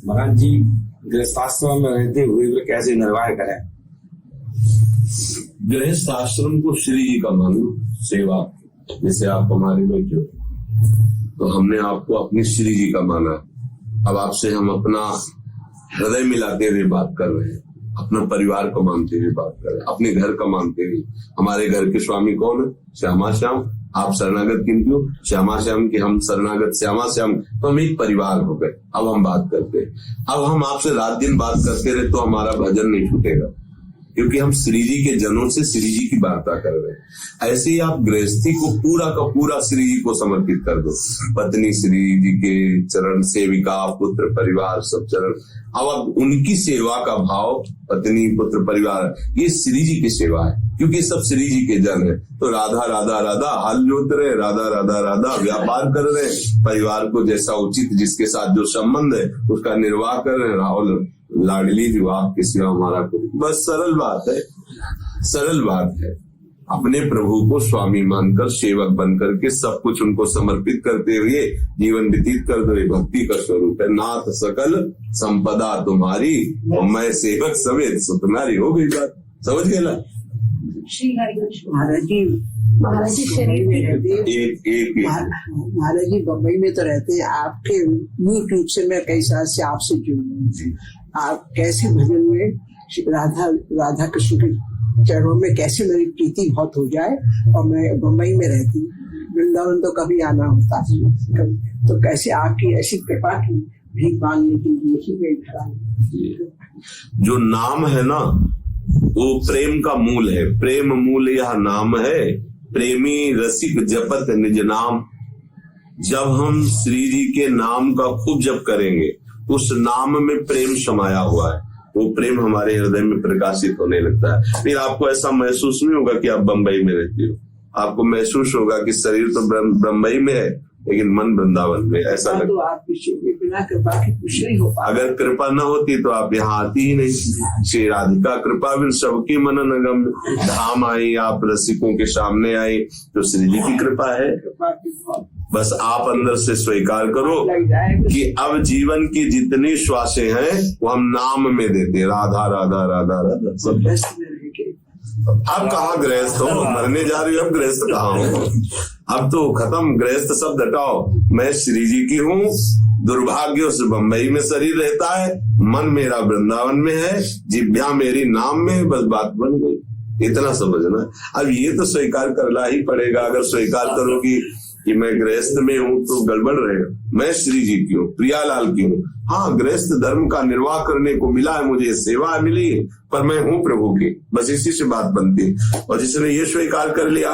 महाराज जी गृहस्थाश्रम में रहते हुए कैसे निर्वाह करें? गृहस्थ आश्रम को श्री जी का मानो, सेवा। जैसे आप हमारे बैठे हो तो हमने आपको अपनी श्री जी का माना। अब आपसे हम अपना हृदय मिलाते हुए बात कर रहे हैं, अपना परिवार को मानते हुए बात कर रहे हैं, अपने घर का मानते हुए। हमारे घर के स्वामी कौन है? श्यामा श्याम। आप शरणागत किंतु हो? श्यामा श्याम की हम शरणागत श्यामा श्याम। तो हम एक परिवार हो गए। अब हम बात करते हैं। अब हम आपसे रात दिन बात करते रहे तो हमारा भजन नहीं छूटेगा, क्योंकि हम श्री जी के जनों से श्री जी की वार्ता कर रहे हैं। ऐसे ही आप गृहस्थी को पूरा का पूरा श्री जी को समर्पित कर दो। पत्नी श्री जी के चरण, सेविका, पुत्र, परिवार, सब चरण। अब उनकी सेवा का भाव, पत्नी, पुत्र, परिवार, ये श्री जी की सेवा है, क्योंकि सब श्री जी के जन है। तो राधा राधा राधा हाल जोत रहे, राधा राधा राधा व्यापार कर रहे, परिवार को जैसा उचित जिसके साथ जो संबंध है उसका निर्वाह कर रहे। राहुल लाडली विवाह की सेवा हमारा को, बस सरल बात है, सरल बात है। अपने प्रभु को स्वामी मानकर सेवक बनकर के सब कुछ उनको समर्पित करते हुए जीवन व्यतीत कर दो। ये भक्ति का स्वरूप है। नाथ सकल संपदा तुम्हारी और मैं सेवक सवेत सुतनारी। हो गई बात, समझ गए ना? महाराज जी शरीर में रहते, महाराज जी बम्बई में तो रहते हैं। आपके यूट्यूब से मैं कई साल से आपसे जुड़ी हूँ। आप कैसे भजन में राधा कृष्ण के चरणों में कैसे मेरी प्रीति बहुत हो जाए। और मैं बम्बई में रहती, वृंदावन तो कभी आना होता है, तो कैसे आपकी ऐसी कृपा की भीख मांगने के लिए ही मैं खड़ा। जो नाम है ना वो प्रेम का मूल है। प्रेम मूल यह नाम है, प्रेमी रसिक जपत निज नाम। जब हम श्री जी के नाम का खूब जप करेंगे, उस नाम में प्रेम समाया हुआ है, वो प्रेम हमारे हृदय में प्रकाशित होने लगता है। फिर आपको ऐसा महसूस नहीं होगा कि आप बंबई में रहती हो। आपको महसूस होगा कि शरीर तो बंबई में है लेकिन मन वृंदावन में। ऐसा लगता तो आप बिना कृपा के कुछ नहीं हो पाता। अगर कृपा न होती तो आप यहाँ आती ही नहीं। श्री राधिका कृपा बिन सबकी मन नगम। धाम आई, आप रसिकों के सामने आई, तो श्री जी की कृपा है। बस आप अंदर से स्वीकार करो कि अब जीवन की जितनी श्वासें हैं वो हम नाम में देते। राधा राधा राधा राधा सब। अब कहाँ गृहस्थ हो? मरने जा रही हो, अब गृहस्थ कहाँ हो? अब तो खत्म, गृहस्थ शब्द हटाओ। मैं श्री जी की हूँ। दुर्भाग्य से बंबई में शरीर रहता है, मन मेरा वृंदावन में है, जिभ्या मेरी नाम में, बस बात बन गई। इतना समझना। अब ये तो स्वीकार करना ही पड़ेगा। अगर स्वीकार करोगी कि मैं गृहस्थ में हूँ तो गड़बड़ रहेगा। मैं श्री जी की हूँ, प्रियालाल की हूँ। हाँ, गृहस्थ धर्म का निर्वाह करने को मिला है, मुझे सेवा मिली है, पर मैं हूँ प्रभु की। बस इसी से बात बनती। और जिसने ये स्वीकार कर लिया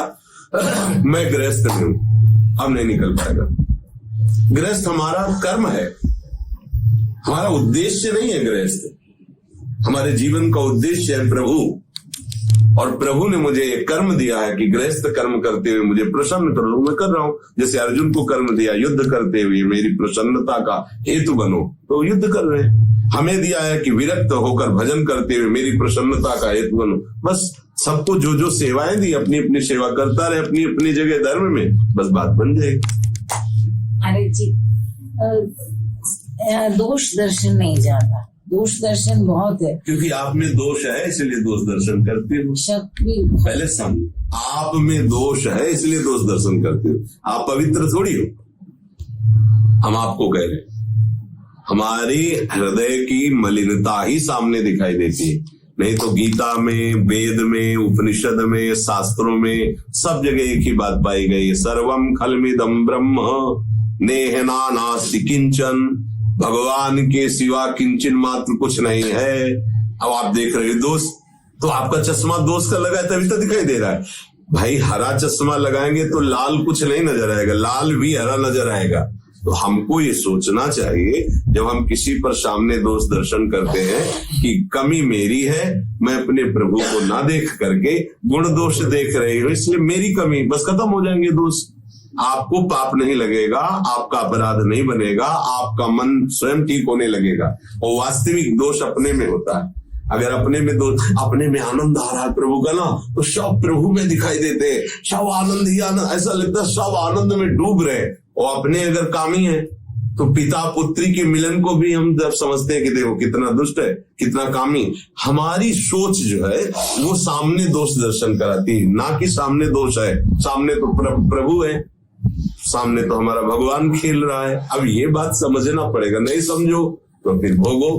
मैं गृहस्थ में हूँ, अब नहीं निकल पाएगा। गृहस्थ हमारा कर्म है, हमारा उद्देश्य नहीं है। गृहस्थ हमारे जीवन का उद्देश्य है प्रभु। और प्रभु ने मुझे एक कर्म दिया है कि गृहस्थ कर्म करते हुए मुझे प्रसन्न करो, मैं कर रहा हूं। जैसे अर्जुन को कर्म दिया युद्ध करते हुए मेरी प्रसन्नता का हेतु बनो, तो युद्ध कर रहे हैं। हमें दिया है कि विरक्त होकर भजन करते हुए मेरी प्रसन्नता का हेतु बनो। बस सबको जो जो सेवाएं दी, अपनी अपनी सेवा करता रहे, अपनी अपनी जगह धर्म में, बस बात बन जाएगी। अरे जी, दोष दर्शन नहीं जाता। दोष दर्शन बहुत है, क्योंकि आप में दोष है इसलिए दोष दर्शन करते हो। पहले समझो, आप में दोष है इसलिए दोष दर्शन करते हो। आप पवित्र थोड़ी हो। हम आपको कह रहे हैं, हमारी हृदय की मलिनता ही सामने दिखाई देती है। नहीं तो गीता में, वेद में, उपनिषद में, शास्त्रों में सब जगह एक ही बात पाई गई। सर्वम खलमिदम ब्रह्म नेहना नास्ति किंचन। भगवान के सिवा किंचन मात्र कुछ नहीं है। अब आप देख रहे हो दोष, तो आपका चश्मा दोष का लगा है तभी तो दिखाई दे रहा है। भाई हरा चश्मा लगाएंगे तो लाल कुछ नहीं नजर आएगा, लाल भी हरा नजर आएगा। तो हमको ये सोचना चाहिए जब हम किसी पर सामने दोष दर्शन करते हैं कि कमी मेरी है, मैं अपने प्रभु को ना देख करके गुण दोष देख रही हूं, इसलिए मेरी कमी, बस खत्म हो जाएंगे दोष। आपको पाप नहीं लगेगा, आपका अपराध नहीं बनेगा, आपका मन स्वयं ठीक होने लगेगा। और वास्तविक दोष अपने में होता है। अगर अपने में दोष, अपने में आनंद आ रहा है प्रभु का ना, तो सब प्रभु में दिखाई देते हैं। सब आनंद ही आनंद, ऐसा लगता है सब आनंद में डूब रहे। और अपने अगर कामी है तो पिता पुत्री के मिलन को भी हम जब समझते हैं कि देखो कितना दुष्ट है, कितना कामी, हमारी सोच जो है वो सामने दोष दर्शन कराती है, ना कि सामने दोष है। सामने तो प्रभु है, सामने तो हमारा भगवान खेल रहा है। अब ये बात समझना पड़ेगा, नहीं समझो तो फिर भोगो,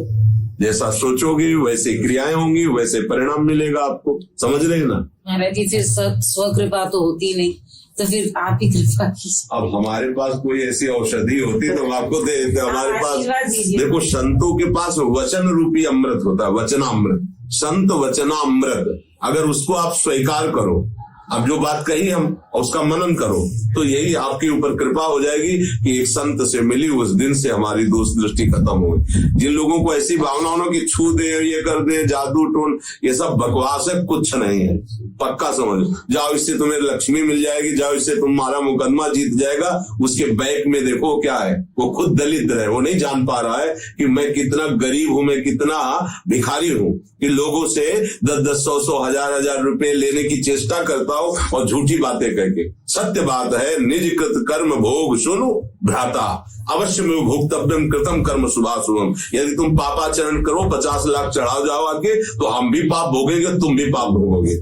जैसा सोचोगे वैसे क्रियाएं होंगी, वैसे परिणाम मिलेगा आपको। समझ रहे ना महाराज जी? फिर स्वकृपा तो होती नहीं, तो फिर आप ही कृपा कीजिए। अब हमारे पास कोई ऐसी औषधि होती तो हम आपको दे देते। हमारे पास देखो, संतों के पास वचन रूपी अमृत होता है, वचनामृत, संत वचनामृत। अगर उसको आप स्वीकार करो, अब जो बात कही हम उसका मनन करो, तो यही आपके ऊपर कृपा हो जाएगी कि एक संत से मिली, उस दिन से हमारी दोष दृष्टि खत्म हो गई। जिन लोगों को ऐसी भावना हो कि छू दे, ये कर दे, जादू टोन, ये सब बकवास है, कुछ नहीं है। पक्का समझ जाओ, इससे तुम्हें लक्ष्मी मिल जाएगी, जाओ इससे तुम्हारा मुकदमा जीत जाएगा। उसके बैक में देखो क्या है, वो खुद दलित है, वो नहीं जान पा रहा है कि मैं कितना गरीब हूं, मैं कितना भिखारी हूं, कि लोगों से 10-10, 100-100, 1000-1000 रुपए लेने की चेष्टा करता हूं और झूठी बातें करके। सत्य बात है, निज कृत कर्म भोग सुनो भ्राता, अवश्य में भोक्तव्यम कृतम कर्म शुभाशुभम। यदि तुम पापाचरण करो, 50 लाख चढ़ाओ जाओ आगे, तो हम भी पाप भोगेंगे, तुम भी पाप भोगोगे।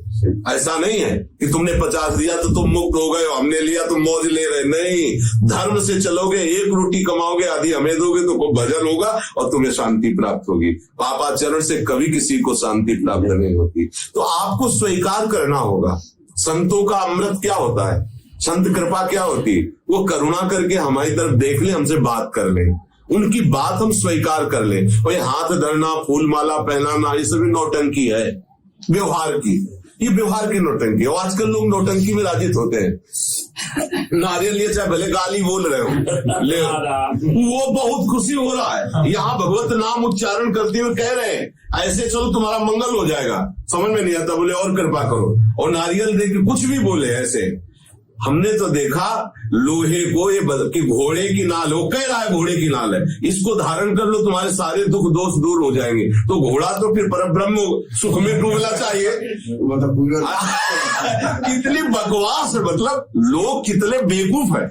ऐसा नहीं है कि तुमने 50 दिया तो तुम मुक्त हो गए, हमने लिया तो मौज ले रहे। नहीं, धर्म से चलोगे, एक रोटी कमाओगे, आधी हमें दोगे तो कोई भजन होगा और तुम्हें शांति प्राप्त होगी। पापाचरण से कभी किसी को शांति प्राप्त नहीं होती। तो आपको स्वीकार करना होगा। संतों का अमृत क्या होता है, संत कृपा क्या होती है? वो करुणा करके हमारी तरफ देख ले, हमसे बात कर ले, उनकी बात हम स्वीकार कर ले। और ये हाथ धरना, फूल माला पहनाना, ये सभी नौटंकी है, व्यवहार की, ये व्यवहार की नौटंकी। और आजकल लोग नौटंकी में राजित होते हैं। नारियल लिए चाहे भले गाली बोल रहे हो, ले वो बहुत खुशी हो रहा है। यहाँ भगवत नाम उच्चारण करते हुए कह रहे हैं ऐसे चलो तुम्हारा मंगल हो जाएगा। समझ में नहीं आता, बोले और कृपा करो, और नारियल दे के कुछ भी बोले ऐसे। हमने तो देखा लोहे को, ये कि घोड़े की नाल, वो कह रहा है घोड़े की नाल है, इसको धारण कर लो तुम्हारे सारे दुख दोष दूर हो जाएंगे। तो घोड़ा तो फिर परब्रह्म सुख में डूबना चाहिए। कितनी बकवास है, मतलब लोग कितने बेवकूफ है।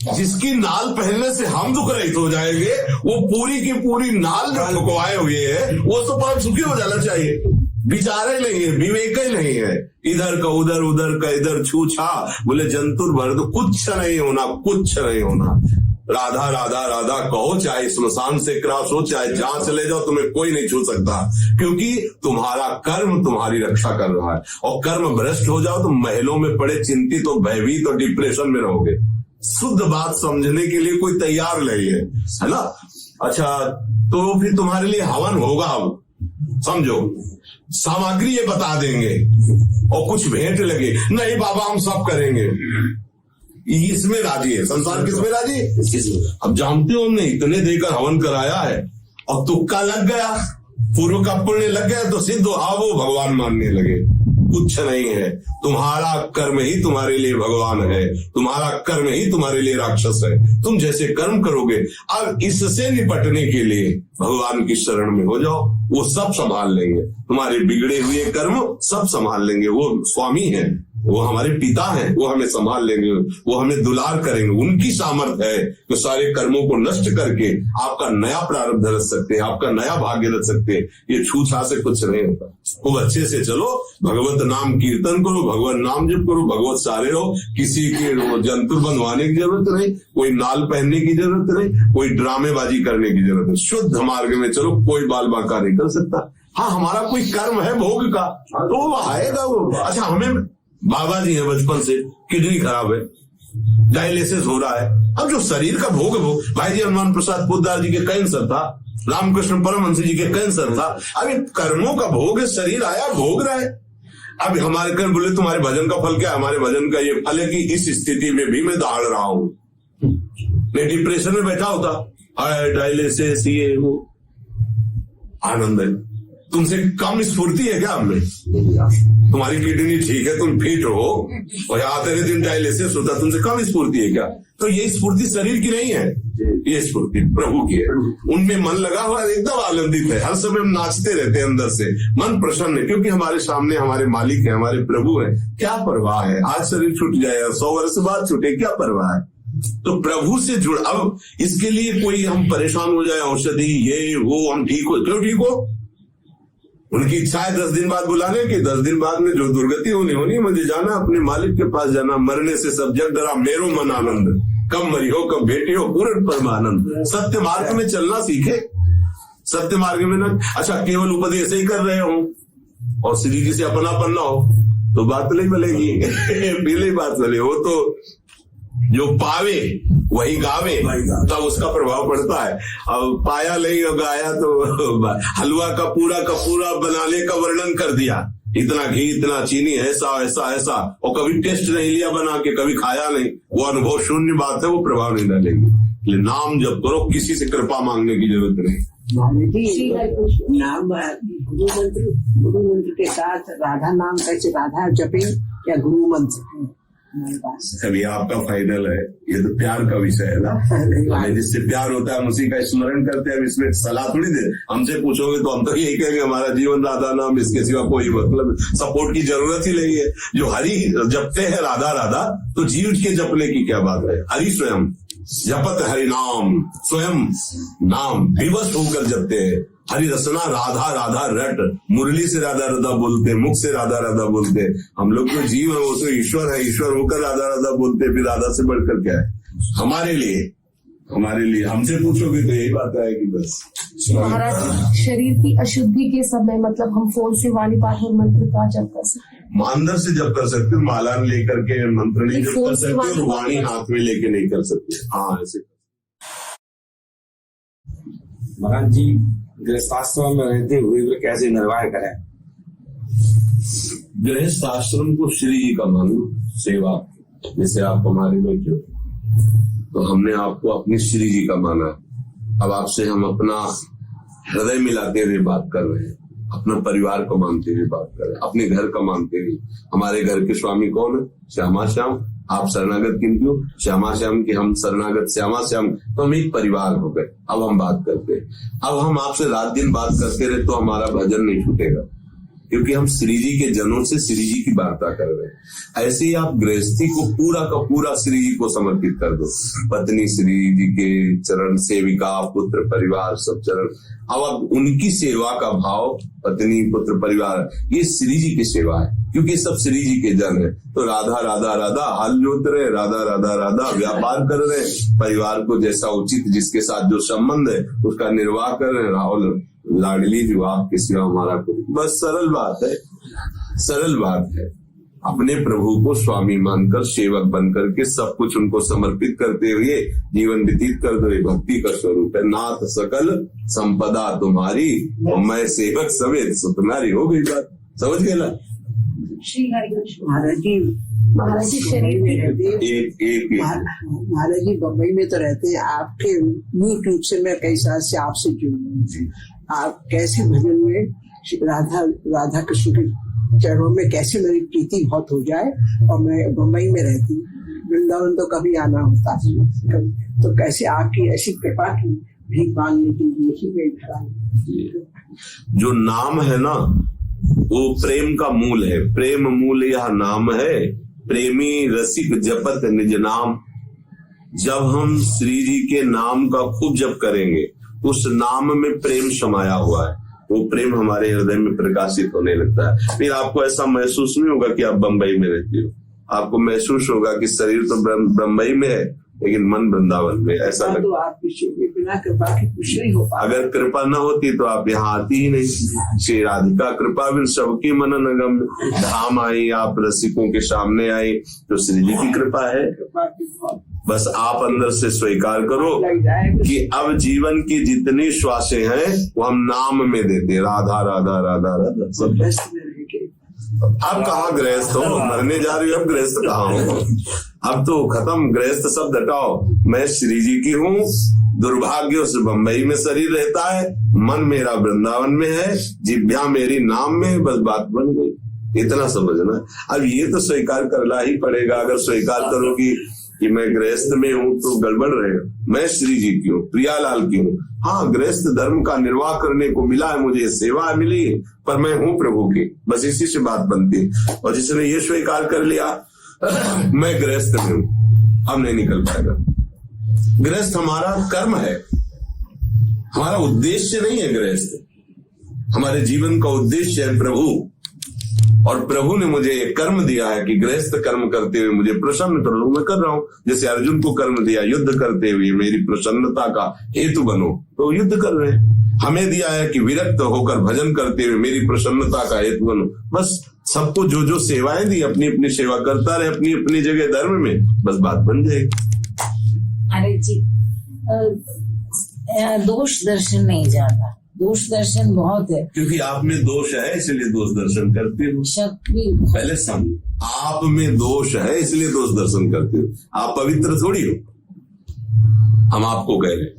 जिसकी नाल पहनने से हम दुख रहित हो जाएंगे, वो पूरी की पूरी नाल जो ठुकवाए हुए है, वो तो परम सुखी हो जाना चाहिए। विचारे नहीं है, विवेक ही नहीं है, इधर का उधर, उधर का इधर, छू छा, बोले जंतुर भर, तो कुछ नहीं होना, कुछ नहीं होना। राधा राधा राधा कहो, चाहे स्मशान से क्रॉस हो, चाहे जहां चले जाओ, तुम्हें कोई नहीं छू सकता, क्योंकि तुम्हारा कर्म तुम्हारी रक्षा कर रहा है। और कर्म भ्रष्ट हो जाओ तो महलों में पड़े चिंतित और भयभीत और डिप्रेशन में रहोगे। शुद्ध बात समझने के लिए कोई तैयार नहीं है ना। अच्छा, तो फिर तुम्हारे लिए हवन होगा, अब समझो, सामग्री ये बता देंगे और कुछ भेंट लगे, नहीं बाबा हम सब करेंगे, इसमें राजी है संसार। किसमें राजी? अब जानते हो, हमने इतने देकर हवन कराया है और तुक्का लग गया, पूर्व का पुण्य लग गया तो सिद्ध वो भगवान मानने लगे। कुछ नहीं है, तुम्हारा कर्म ही तुम्हारे लिए भगवान है, तुम्हारा कर्म ही तुम्हारे लिए राक्षस है। तुम जैसे कर्म करोगे, अब इससे निपटने के लिए भगवान की शरण में हो जाओ, वो सब संभाल लेंगे। तुम्हारे बिगड़े हुए कर्म सब संभाल लेंगे, वो स्वामी है, वो हमारे पिता हैं, वो हमें संभाल लेंगे, वो हमें दुलार करेंगे। उनकी सामर्थ्य है कि सारे कर्मों को नष्ट करके आपका नया प्रारब्ध रच सकते हैं, आपका नया भाग्य रच सकते हैं। ये छूछा से कुछ नहीं होता। खूब अच्छे से चलो, भगवत नाम कीर्तन करो, भगवत नाम जप करो, भगवत सारे रहो। किसी के जंतुर बंधवाने की जरूरत नहीं, कोई नाल पहनने की जरूरत नहीं, कोई ड्रामेबाजी करने की जरूरत नहीं। शुद्ध मार्ग में चलो, कोई बाल बांका नहीं कर सकता। हाँ, हमारा कोई कर्म है भोग का, तो वो आएगा वो। अच्छा, हमें बाबा जी है, बचपन से किडनी खराब है, डायलिसिस हो रहा है। अब जो शरीर का भोग है, भाई जी हनुमान प्रसाद पोद्दार जी के कैंसर था, रामकृष्ण परमहंस जी के कैंसर था। अभी कर्मों का भोग है, शरीर आया भोग रहा है। अब हमारे कर्म बोले तुम्हारे भजन का फल क्या है? हमारे भजन का ये फल है कि इस स्थिति में भी मैं दहाड़ रहा हूं, मैं डिप्रेशन में बैठा होता, डायलिसिस ये वो, आनंद है। तुमसे कम स्फूर्ति है क्या हमें? तुम्हारी किडनी ठीक है, तुम फिट हो, और आते दिन डायलिसिस होता, तुमसे कम स्फूर्ति है क्या? तो ये स्फूर्ति शरीर की नहीं है, ये स्फूर्ति प्रभु की है। उनमें मन लगा हुआ एकदम आनंदित है, हर समय हम नाचते रहते हैं, अंदर से मन प्रसन्न है, क्योंकि हमारे सामने हमारे मालिक है, हमारे प्रभु है। क्या परवाह है, आज शरीर छूट जाए, 100 वर्ष बाद छूटे, क्या परवाह है? तो प्रभु से जुड़, अब इसके लिए कोई हम परेशान हो जाए, औषधि ये वो, हम ठीक हो, क्यों ठीक हो? उनकी इच्छा है 10 दिन बाद बुलाने की, 10 दिन बाद में जो दुर्गति होनी, मुझे जाना अपने मालिक के पास जाना, मरने से सब जग डरा मेरो मन आनंद, कब मरी हो कब बेटी हो पूर्ण परमानंद। सत्य मार्ग में चलना सीखे, सत्य मार्ग में ना, अच्छा केवल उपदेश ही कर रहे हो और श्री जी से अपनापन ना हो तो बात नहीं बनेगी। पहले बात बने, वो तो जो पावे वही गावे, तब उसका प्रभाव पड़ता है। अब पाया नहीं और गाया तो हलवा का पूरा बनाने का वर्णन कर दिया, इतना घी इतना चीनी ऐसा ऐसा ऐसा, और कभी टेस्ट नहीं लिया बना के, कभी खाया नहीं, वो अनुभव शून्य बात है, वो प्रभाव नहीं डालेगी। नाम जब करो, किसी से कृपा मांगने की जरूरत नहीं। नाम गुरु मंत्र के साथ राधा नाम कैसे राधा जपे या गुरु मंत्र है हमारे पास? अभी आपका फाइनल है, ये तो प्यार का विषय है ना, जिससे प्यार होता है हम उसी का स्मरण करते हैं। इसमें सलाह थोड़ी दे, हमसे पूछोगे तो हम तो यही कहेंगे हमारा जीवन राधा नाम, इसके सिवा कोई मतलब सपोर्ट की जरूरत ही नहीं है। जो हरि जपते हैं राधा राधा, तो जीव के जपने की क्या बात है? हरि स्वयं जपत हरि नाम, स्वयं नाम विवश होकर जपते हैं। हरि रसना राधा राधा रट, मुरली से राधा राधा बोलते, मुख से राधा राधा बोलते। हम लोग तो जीव है, वो तो ईश्वर है, ईश्वर होकर राधा राधा बोलते, फिर राधा से बढ़कर क्या है हमारे लिए? हमसे पूछोगे तो यही बात है कि बस महाराज शरीर की अशुद्धि के समय मतलब हम फोन से वाणी पाठ और मंत्र का जप कर सकते हैं? अंदर से जप कर सकते, माला लेकर के मंत्र नहीं जप कर सकते, और वाणी हाथ में लेके नहीं कर सकते। हाँ ऐसे। महाराज जी गृहस्थाश्रम में रहते हुए भी कैसे निर्वाह करें? गृहस्थ आश्रम को श्री जी का मानो सेवा, जैसे आप हमारे में क्यों, तो हमने आपको अपनी श्री जी का माना। अब आपसे हम अपना हृदय मिलाते हुए बात कर रहे हैं, अपना परिवार को मानते हुए बात कर रहे हैं, अपने घर का मानते हुए। हमारे घर के स्वामी कौन है? श्यामा श्याम। आप शरणागत किंतु श्यामा श्याम की, हम शरणागत श्यामा श्याम, तो हम एक परिवार हो गए। अब हम बात करते हैं, अब हम आपसे रात दिन बात करते रहे तो हमारा भजन नहीं छूटेगा, क्योंकि हम श्री जी के जनों से श्री जी की वार्ता कर रहे हैं। ऐसे ही आप गृहस्थी को पूरा का पूरा श्री जी को समर्पित कर दो। पत्नी श्री जी के चरण, सेविका, पुत्र, परिवार, सब चरण। अब उनकी सेवा का भाव, पत्नी, पुत्र, परिवार, ये श्री जी की सेवा है, क्योंकि सब श्री जी के जन है। तो राधा राधा राधा हाल जोत रहे, राधा राधा राधा व्यापार कर रहे, परिवार को जैसा उचित जिसके साथ जो संबंध है उसका निर्वाह कर रहे। राहुल लाडली जो आपके सिवा हमारा कोई, बस सरल बात है, सरल बात है। अपने प्रभु को स्वामी मानकर, सेवक बनकर के सब कुछ उनको समर्पित करते हुए जीवन व्यतीत कर दो। भक्ति का स्वरूप है। नाथ सकल संपदा तुम्हारी और मैं सेवक सवेद, सो तुम्हारी हो गई बात, समझ गए ना? महाराज जी शरीर में रहते, एक महाराज जी बम्बई में तो रहते हैं। आपके यूट्यूब से मैं कई साल से आपसे जुड़ी हूँ। आप कैसे भजन में राधा कृष्ण के चरणों में कैसे मेरी प्रीति बहुत हो जाए। और मैं बम्बई में रहती, वृंदावन तो कभी आना होता तो कैसे आपकी ऐसी कृपा की भीख मांगने के लिए ही मैं खड़ा। जो नाम है ना वो प्रेम का मूल है, प्रेम मूल यह नाम है। प्रेमी रसिक जपत निज नाम। जब हम श्री जी के नाम का खूब जप करेंगे, उस नाम में प्रेम समाया हुआ है, वो प्रेम हमारे हृदय में प्रकाशित होने लगता है। फिर आपको ऐसा महसूस नहीं होगा कि आप बंबई में रहती हो, आपको महसूस होगा कि शरीर तो बंबई में है लेकिन मन वृंदावन में। ऐसा लगता तो आप बिना कृपा के कुछ नहीं हो पाता। अगर कृपा न होती तो आप यहाँ आती ही नहीं। श्री राधिका कृपा बिन सबकी मन नगम, धाम आई आप रसिकों के सामने आई, तो श्री जी की कृपा है। बस आप अंदर से स्वीकार करो कि अब जीवन की जितनी श्वासें हैं वो हम नाम में देते, राधा राधा राधा राधा सब। अब कहाँ गृहस्थ हो, मरने जा रही हो, अब गृहस्थ कहाँ हो? अब तो खत्म, गृहस्थ सब हटाओ। मैं श्री जी की हूँ, दुर्भाग्य से बंबई में शरीर रहता है, मन मेरा वृंदावन में है, जिभ्या मेरी नाम में, बस बात बन गई। इतना समझना। अब ये तो स्वीकार करना ही पड़ेगा। अगर स्वीकार करोगी कि मैं गृहस्थ में हूँ तो गड़बड़ रहेगा। मैं श्री जी की हूँ, प्रियालाल की हूँ। हाँ, गृहस्थ धर्म का निर्वाह करने को मिला है, मुझे सेवा मिली, पर मैं हूँ प्रभु की, बस इसी से बात बनती। और जिसने ये स्वीकार कर लिया मैं गृहस्थ में हूँ, अब नहीं निकल पाएगा। गृहस्थ हमारा कर्म है, हमारा उद्देश्य नहीं है गृहस्थ। हमारे जीवन का उद्देश्य है प्रभु, और प्रभु ने मुझे एक कर्म दिया है कि गृहस्थ कर्म करते हुए मुझे प्रसन्न करो, मैं कर रहा हूं। जैसे अर्जुन को कर्म दिया युद्ध करते हुए मेरी प्रसन्नता का हेतु बनो, तो युद्ध कर रहे हैं। हमें दिया है कि विरक्त होकर भजन करते हुए मेरी प्रसन्नता का हेतु बनो। बस सबको जो जो सेवाएं दी अपनी अपनी सेवा करता रहे अपनी अपनी जगह धर्म में, बस बात बन जाएगी। अरे जी दोष दर्शन नहीं जाता, दोष दर्शन बहुत है, क्योंकि आप में दोष है इसलिए दोष दर्शन करते हो। शक भी पहले समझो, आप में दोष है इसलिए दोष दर्शन करते हो। आप पवित्र थोड़ी हो। हम आपको कह रहे हैं,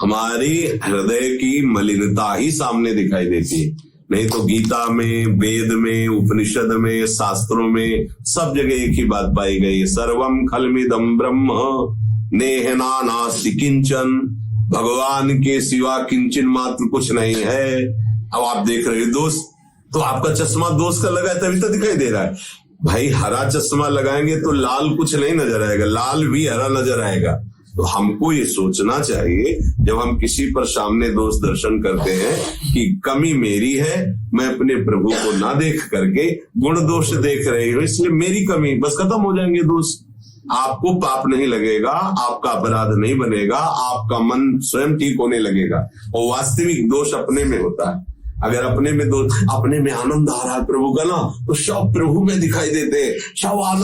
हमारी हृदय की मलिनता ही सामने दिखाई देती है। नहीं तो गीता में, वेद में, उपनिषद में, शास्त्रों में सब जगह एक ही बात पाई गई, सर्वम खलमिदम ब्रह्म नेहना नास्ति किंचन। भगवान के सिवा किंचन मात्र कुछ नहीं है। अब आप देख रहे हो दोस्त, तो आपका चश्मा दोस्त का लगा है तभी तो दिखाई दे रहा है। भाई हरा चश्मा लगाएंगे तो लाल कुछ नहीं नजर आएगा, लाल भी हरा नजर आएगा। तो हमको ये सोचना चाहिए जब हम किसी पर सामने दोष दर्शन करते हैं कि कमी मेरी है, मैं अपने प्रभु को ना देख करके गुण दोष देख रही हूं, इसलिए मेरी कमी, बस खत्म हो जाएंगे दोष। आपको पाप नहीं लगेगा, आपका अपराध नहीं बनेगा, आपका मन स्वयं ठीक होने लगेगा। और वास्तविक दोष अपने में होता है। अगर अपने में आनंद आ रहा है प्रभु का ना, तो सब प्रभु में दिखाई देते हैं, सब आनंद